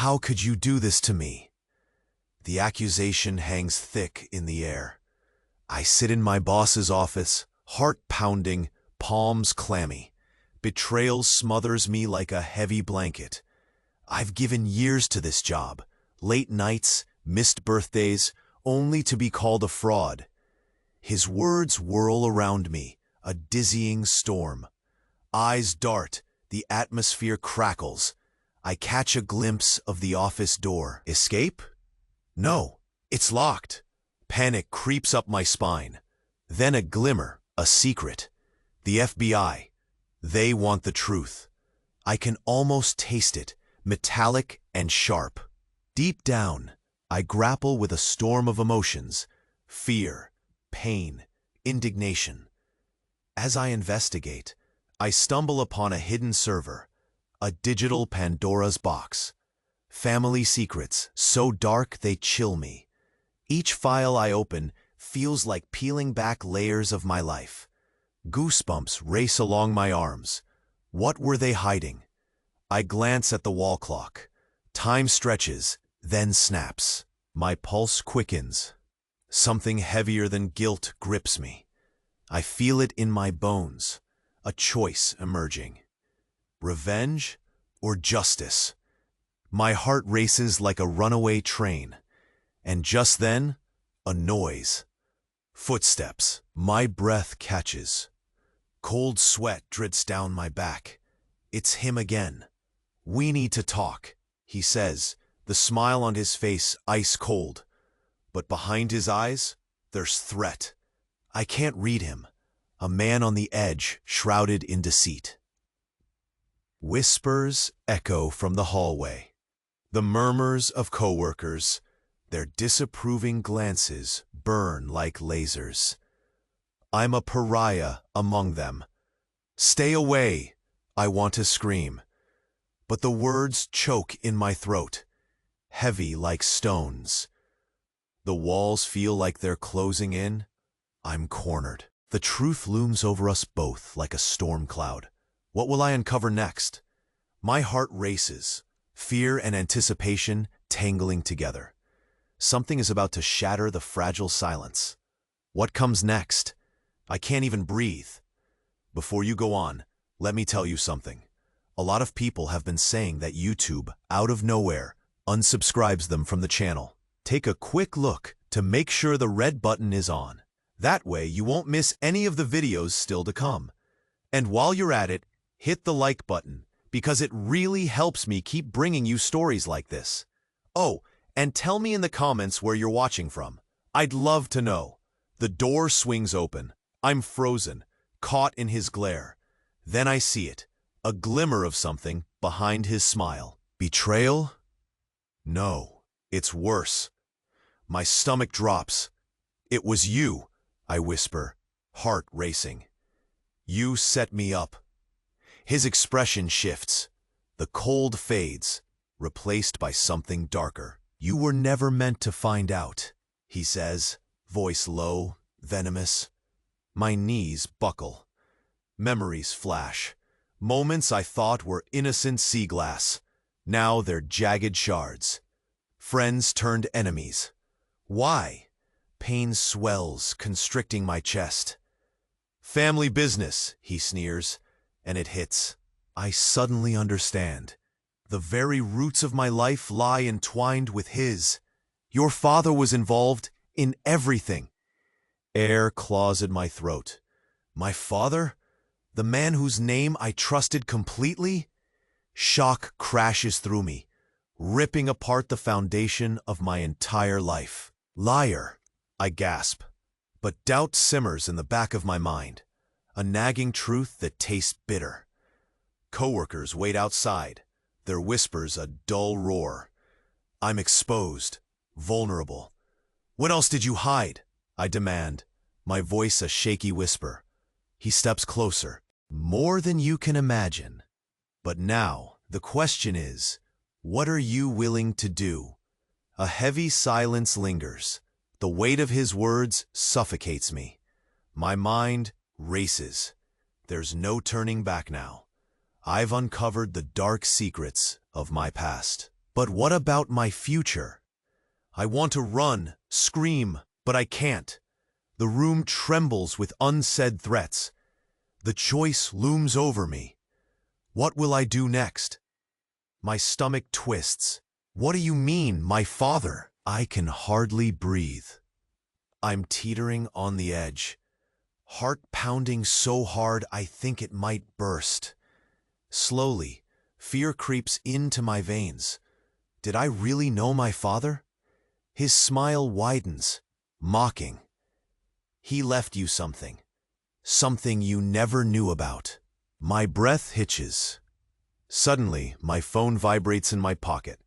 How could you do this to me? The accusation hangs thick in the air. I sit in my boss's office, heart pounding, palms clammy. Betrayal smothers me like a heavy blanket. I've given years to this job, late nights, missed birthdays, only to be called a fraud. His words whirl around me, a dizzying storm. Eyes dart, the atmosphere crackles. I catch a glimpse of the office door. Escape? No, it's locked. Panic creeps up my spine. Then a glimmer, a secret. The FBI. They want the truth. I can almost taste it, metallic and sharp. Deep down, I grapple with a storm of emotions: fear, pain, indignation. As I investigate, I stumble upon a hidden server, a digital Pandora's box. Family secrets, so dark they chill me. Each file I open feels like peeling back layers of my life. Goosebumps race along my arms. What were they hiding? I glance at the wall clock. Time stretches, then snaps. My pulse quickens. Something heavier than guilt grips me. I feel it in my bones, a choice emerging. Revenge or justice? My heart races like a runaway train. And just then, a noise. Footsteps. My breath catches. Cold sweat drits down my back. It's him again. "We need to talk," he says, the smile on his face ice cold. But behind his eyes, there's threat. I can't read him. A man on the edge, shrouded in deceit. Whispers echo from the hallway. The murmurs of coworkers. Their disapproving glances burn like lasers. I'm a pariah among them. "Stay away," I want to scream. But the words choke in my throat, heavy like stones. The walls feel like they're closing in. I'm cornered. The truth looms over us both like a storm cloud. What will I uncover next? My heart races, fear and anticipation tangling together. Something is about to shatter the fragile silence. What comes next? I can't even breathe. Before you go on, let me tell you something. A lot of people have been saying that YouTube, out of nowhere, unsubscribes them from the channel. Take a quick look to make sure the red button is on. That way you won't miss any of the videos still to come. And while you're at it, hit the like button, because it really helps me keep bringing you stories like this. Oh, and tell me in the comments where you're watching from. I'd love to know. The door swings open. I'm frozen, caught in his glare. Then I see it, a glimmer of something behind his smile. Betrayal? No, it's worse. My stomach drops. "It was you," I whisper, heart racing. "You set me up." His expression shifts. The cold fades, replaced by something darker. "You were never meant to find out," he says, voice low, venomous. My knees buckle. Memories flash. Moments I thought were innocent sea glass. Now they're jagged shards. Friends turned enemies. Why? Pain swells, constricting my chest. "Family business," he sneers, and it hits. I suddenly understand. The very roots of my life lie entwined with his. Your father was involved in everything. Air claws at my throat. My father? The man whose name I trusted completely? Shock crashes through me, ripping apart the foundation of my entire life. "Liar," I gasp. But doubt simmers in the back of my mind, a nagging truth that tastes bitter. Coworkers wait outside, their whispers a dull roar. I'm exposed, vulnerable. "What else did you hide?" I demand, my voice a shaky whisper. He steps closer. "More than you can imagine. But now, the question is, what are you willing to do?" A heavy silence lingers. The weight of his words suffocates me. My mind races. There's no turning back now. I've uncovered the dark secrets of my past. But what about my future? I want to run, scream, but I can't. The room trembles with unsaid threats. The choice looms over me. What will I do next? My stomach twists. What do you mean, my father? I can hardly breathe. I'm teetering on the edge. Heart pounding so hard I think it might burst. Slowly, fear creeps into my veins. Did I really know my father? His smile widens, mocking. He left you something. Something you never knew about. My breath hitches. Suddenly, my phone vibrates in my pocket.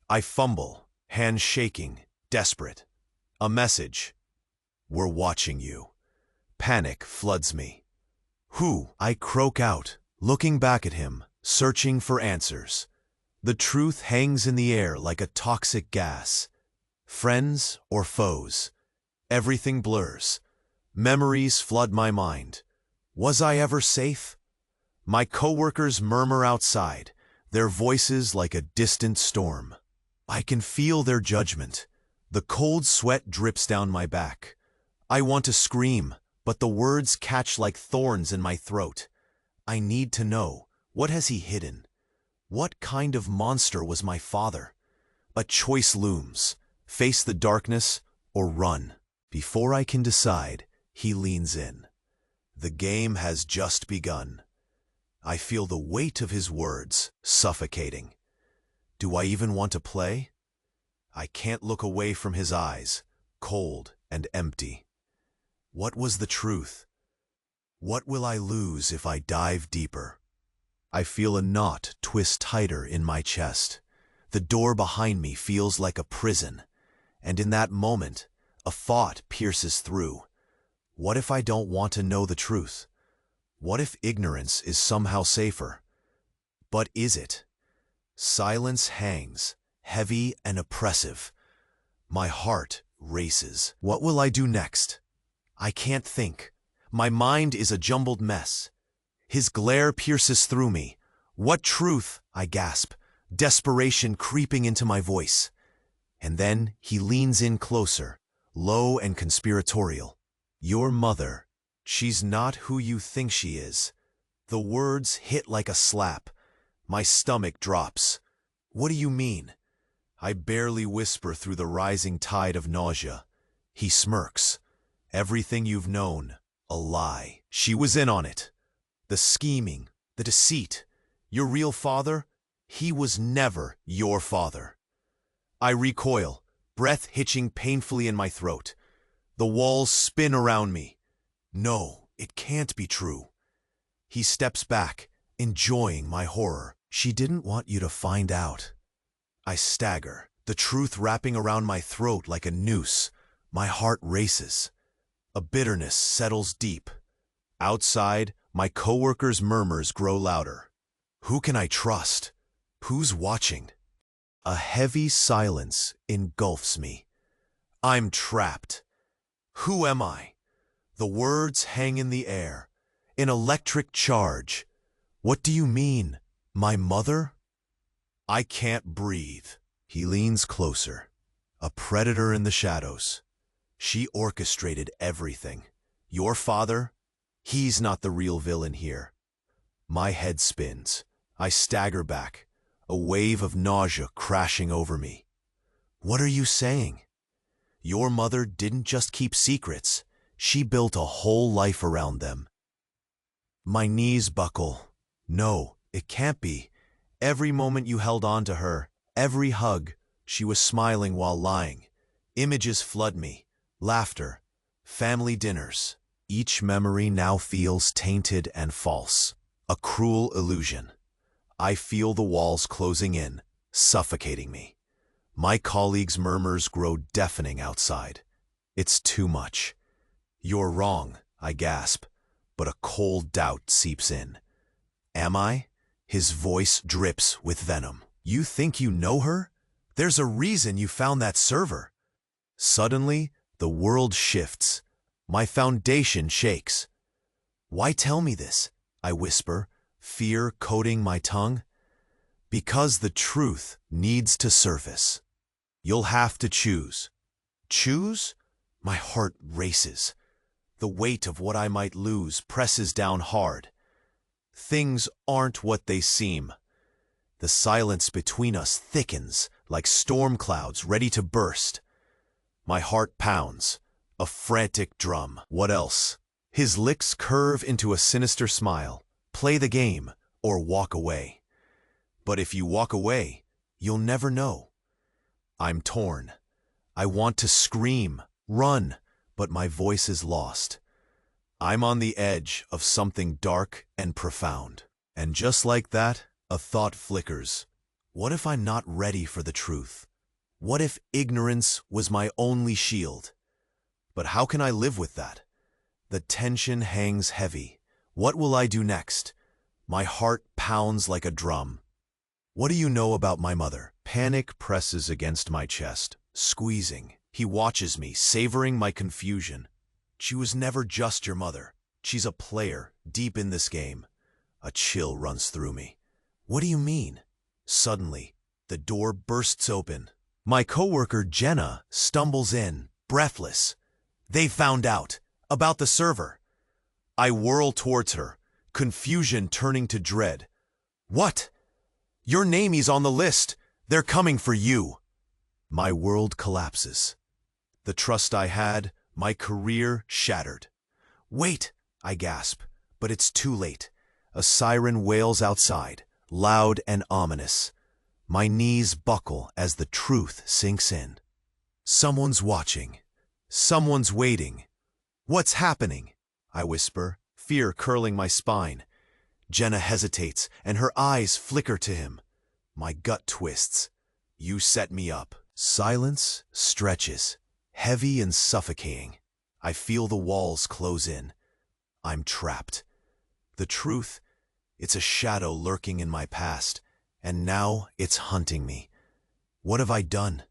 I fumble, hands shaking, desperate. A message. We're watching you. Panic floods me. Who? I croak out, looking back at him, searching for answers. The truth hangs in the air like a toxic gas. Friends or foes? Everything blurs. Memories flood my mind. Was I ever safe? My coworkers murmur outside, their voices like a distant storm. I can feel their judgment. The cold sweat drips down my back. I want to scream, but the words catch like thorns in my throat. I need to know, what has he hidden? What kind of monster was my father? A choice looms. Face the darkness or run. Before I can decide, he leans in. The game has just begun. I feel the weight of his words suffocating. Do I even want to play? I can't look away from his eyes, cold and empty. What was the truth? What will I lose if I dive deeper? I feel a knot twist tighter in my chest. The door behind me feels like a prison, and in that moment, a thought pierces through. What if I don't want to know the truth? What if ignorance is somehow safer? But is it? Silence hangs, heavy and oppressive. My heart races. What will I do next? I can't think. My mind is a jumbled mess. His glare pierces through me. What truth? I gasp, desperation creeping into my voice. And then he leans in closer, low and conspiratorial. Your mother, she's not who you think she is. The words hit like a slap. My stomach drops. What do you mean? I barely whisper through the rising tide of nausea. He smirks. Everything you've known, a lie. She was in on it. The scheming, the deceit. Your real father? He was never your father. I recoil, breath hitching painfully in my throat. The walls spin around me. No, it can't be true. He steps back, enjoying my horror. She didn't want you to find out. I stagger, the truth wrapping around my throat like a noose. My heart races. A bitterness settles deep. Outside, my coworkers' murmurs grow louder. Who can I trust? Who's watching? A heavy silence engulfs me. I'm trapped. Who am I? The words hang in the air. An electric charge. What do you mean? My mother? I can't breathe. He leans closer. A predator in the shadows. She orchestrated everything. Your father? He's not the real villain here. My head spins. I stagger back, a wave of nausea crashing over me. What are you saying? Your mother didn't just keep secrets. She built a whole life around them. My knees buckle. No, it can't be. Every moment you held on to her, every hug, she was smiling while lying. Images flood me. Laughter. Family dinners. Each memory now feels tainted and false. A cruel illusion. I feel the walls closing in, suffocating me. My colleagues' murmurs grow deafening outside. It's too much. You're wrong, I gasp, but a cold doubt seeps in. Am I? His voice drips with venom. You think you know her? There's a reason you found that server. Suddenly, the world shifts. My foundation shakes. Why tell me this? I whisper, fear coating my tongue. Because the truth needs to surface. You'll have to choose. Choose? My heart races. The weight of what I might lose presses down hard. Things aren't what they seem. The silence between us thickens like storm clouds ready to burst. My heart pounds, a frantic drum. What else? His lips curve into a sinister smile. Play the game or walk away. But if you walk away, you'll never know. I'm torn. I want to scream, run, but my voice is lost. I'm on the edge of something dark and profound. And just like that, a thought flickers. What if I'm not ready for the truth? What if ignorance was my only shield? But how can I live with that? The tension hangs heavy. What will I do next? My heart pounds like a drum. What do you know about my mother? Panic presses against my chest, squeezing. He watches me, savoring my confusion. She was never just your mother. She's a player, deep in this game. A chill runs through me. What do you mean? Suddenly, the door bursts open. My coworker Jenna stumbles in, breathless. They found out about the server. I whirl towards her, confusion turning to dread. What? Your name is on the list. They're coming for you. My world collapses. The trust I had, my career shattered. Wait, I gasp, but it's too late. A siren wails outside, loud and ominous. My knees buckle as the truth sinks in. Someone's watching. Someone's waiting. What's happening? I whisper, fear curling my spine. Jenna hesitates, and her eyes flicker to him. My gut twists. You set me up. Silence stretches, heavy and suffocating. I feel the walls close in. I'm trapped. The truth, it's a shadow lurking in my past, and now it's hunting me. What have I done?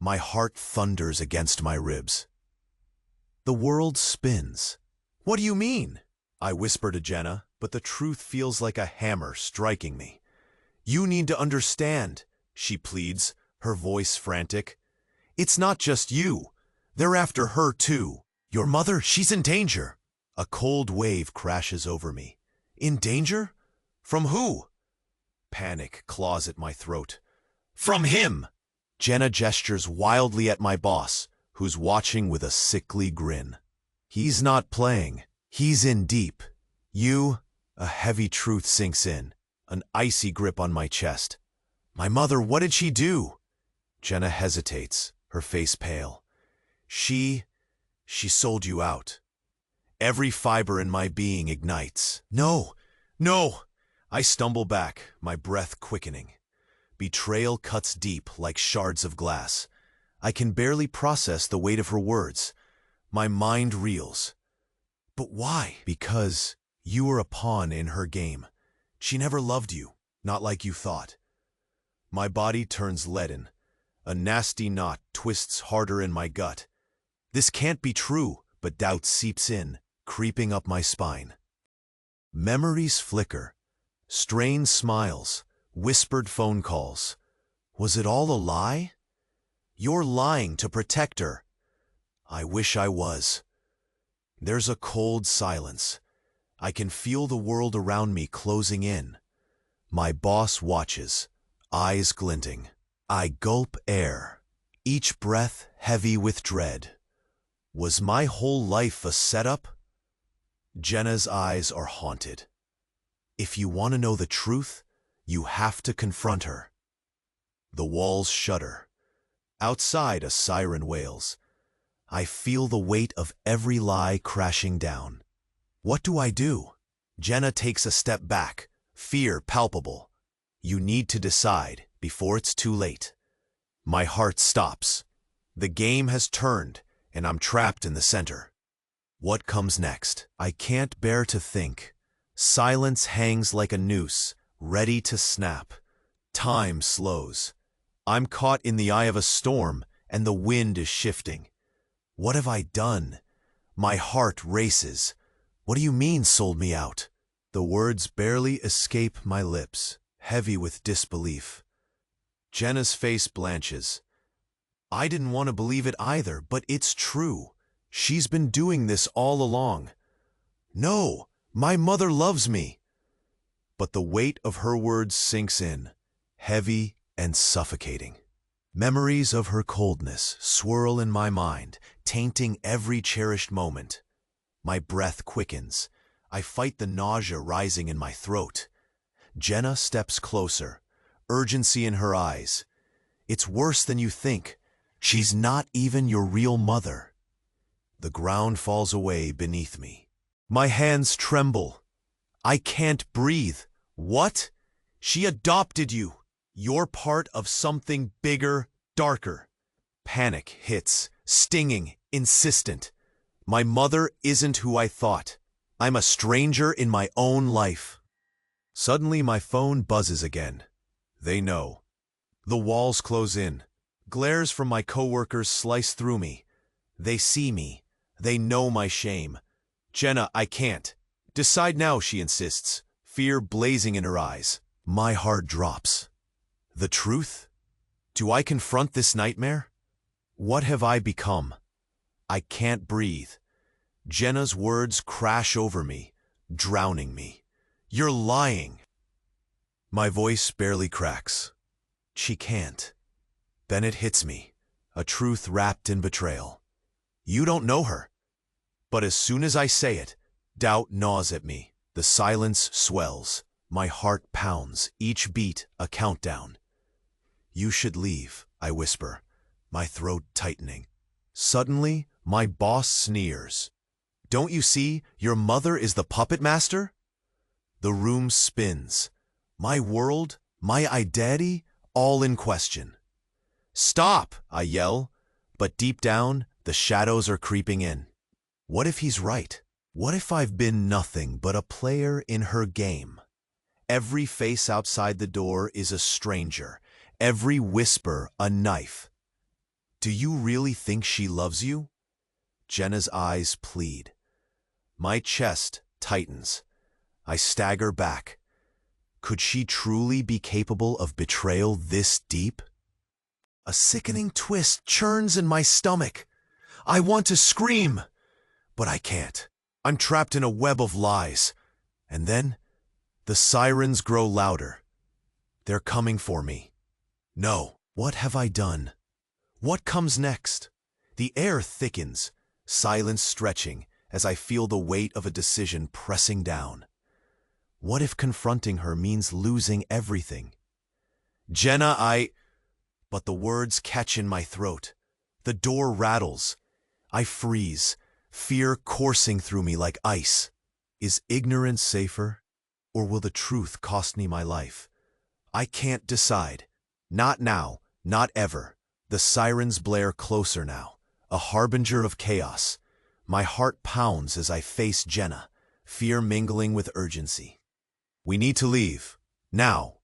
My heart thunders against my ribs. The world spins. What do you mean? I whisper to Jenna, but the truth feels like a hammer striking me. You need to understand, she pleads, her voice frantic. It's not just you. They're after her too. Your mother, she's in danger. A cold wave crashes over me. In danger? From who? Panic claws at my throat. From him! Jenna gestures wildly at my boss, who's watching with a sickly grin. He's not playing. He's in deep. A heavy truth sinks in, an icy grip on my chest. My mother, what did she do? Jenna hesitates, her face pale. She sold you out. Every fiber in my being ignites. No! I stumble back, my breath quickening. Betrayal cuts deep like shards of glass. I can barely process the weight of her words. My mind reels. But why? Because you were a pawn in her game. She never loved you, not like you thought. My body turns leaden. A nasty knot twists harder in my gut. This can't be true, but doubt seeps in, creeping up my spine. Memories flicker. Strained smiles, whispered phone calls. Was it all a lie? You're lying to protect her. I wish I was. There's a cold silence. I can feel the world around me closing in. My boss watches, eyes glinting. I gulp air, each breath heavy with dread. Was my whole life a setup? Jenna's eyes are haunted. If you want to know the truth, you have to confront her. The walls shudder. Outside, a siren wails. I feel the weight of every lie crashing down. What do I do? Jenna takes a step back, fear palpable. You need to decide before it's too late. My heart stops. The game has turned, and I'm trapped in the center. What comes next? I can't bear to think. Silence hangs like a noose, ready to snap. Time slows. I'm caught in the eye of a storm, and the wind is shifting. What have I done? My heart races. What do you mean, sold me out? The words barely escape my lips. heavy with disbelief. Jenna's face blanches. I didn't want to believe it either, but it's true. She's been doing this all along. No, my mother loves me. But the weight of her words sinks in, heavy and suffocating. Memories of her coldness swirl in my mind, tainting every cherished moment. My breath quickens. I fight the nausea rising in my throat. Jenna steps closer, urgency in her eyes. It's worse than you think. She's not even your real mother. The ground falls away beneath me. My hands tremble. I can't breathe. What? She adopted you. You're part of something bigger, darker. Panic hits, stinging, insistent. My mother isn't who I thought. I'm a stranger in my own life. Suddenly my phone buzzes again. They know. The walls close in. Glares from my coworkers slice through me. They see me. They know my shame. Jenna, I can't. Decide now, she insists, fear blazing in her eyes. My heart drops. The truth? Do I confront this nightmare? What have I become? I can't breathe. Jenna's words crash over me, drowning me. You're lying. My voice barely cracks. She can't. Then it hits me, a truth wrapped in betrayal. You don't know her. But as soon as I say it, doubt gnaws at me. The silence swells. My heart pounds, each beat a countdown. You should leave, I whisper, my throat tightening. Suddenly, my boss sneers. Don't you see, your mother is the puppet master? The room spins. My world, my identity, all in question. Stop, I yell, but deep down, the shadows are creeping in. What if he's right? What if I've been nothing but a player in her game? Every face outside the door is a stranger, every whisper a knife. Do you really think she loves you? Jenna's eyes plead. My chest tightens. I stagger back. Could she truly be capable of betrayal this deep? A sickening twist churns in my stomach. I want to scream, but I can't. I'm trapped in a web of lies. And then, the sirens grow louder. They're coming for me. No, what have I done? What comes next? The air thickens, silence stretching, as I feel the weight of a decision pressing down. What if confronting her means losing everything? Jenna, But the words catch in my throat. The door rattles. I freeze, fear coursing through me like ice. Is ignorance safer, or will the truth cost me my life? I can't decide. Not now, not ever. The sirens blare closer now, a harbinger of chaos. My heart pounds as I face Jenna, fear mingling with urgency. We need to leave, now.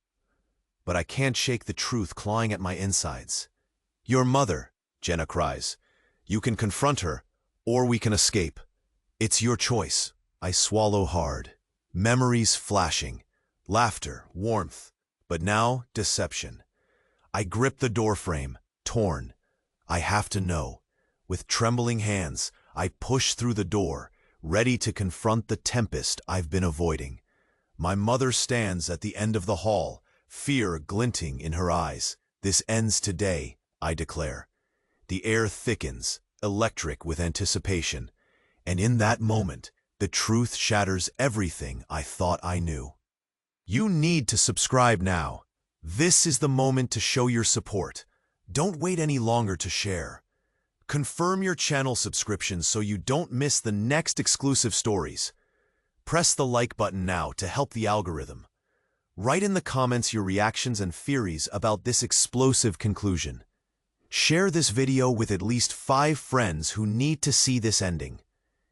But I can't shake the truth clawing at my insides. Your mother, Jenna cries. You can confront her, or we can escape. It's your choice. I swallow hard. Memories flashing. Laughter, warmth. But now, deception. I grip the doorframe, torn. I have to know. With trembling hands, I push through the door, ready to confront the tempest I've been avoiding. My mother stands at the end of the hall, fear glinting in her eyes. This ends today, I declare. The air thickens, electric with anticipation. And in that moment, the truth shatters everything I thought I knew. You need to subscribe now. This is the moment to show your support. Don't wait any longer to share. Confirm your channel subscription so you don't miss the next exclusive stories. Press the like button now to help the algorithm. Write in the comments your reactions and theories about this explosive conclusion. Share this video with at least 5 friends who need to see this ending.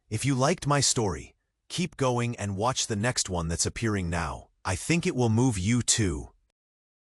If you liked my story, keep going and watch the next one that's appearing now. I think it will move you too.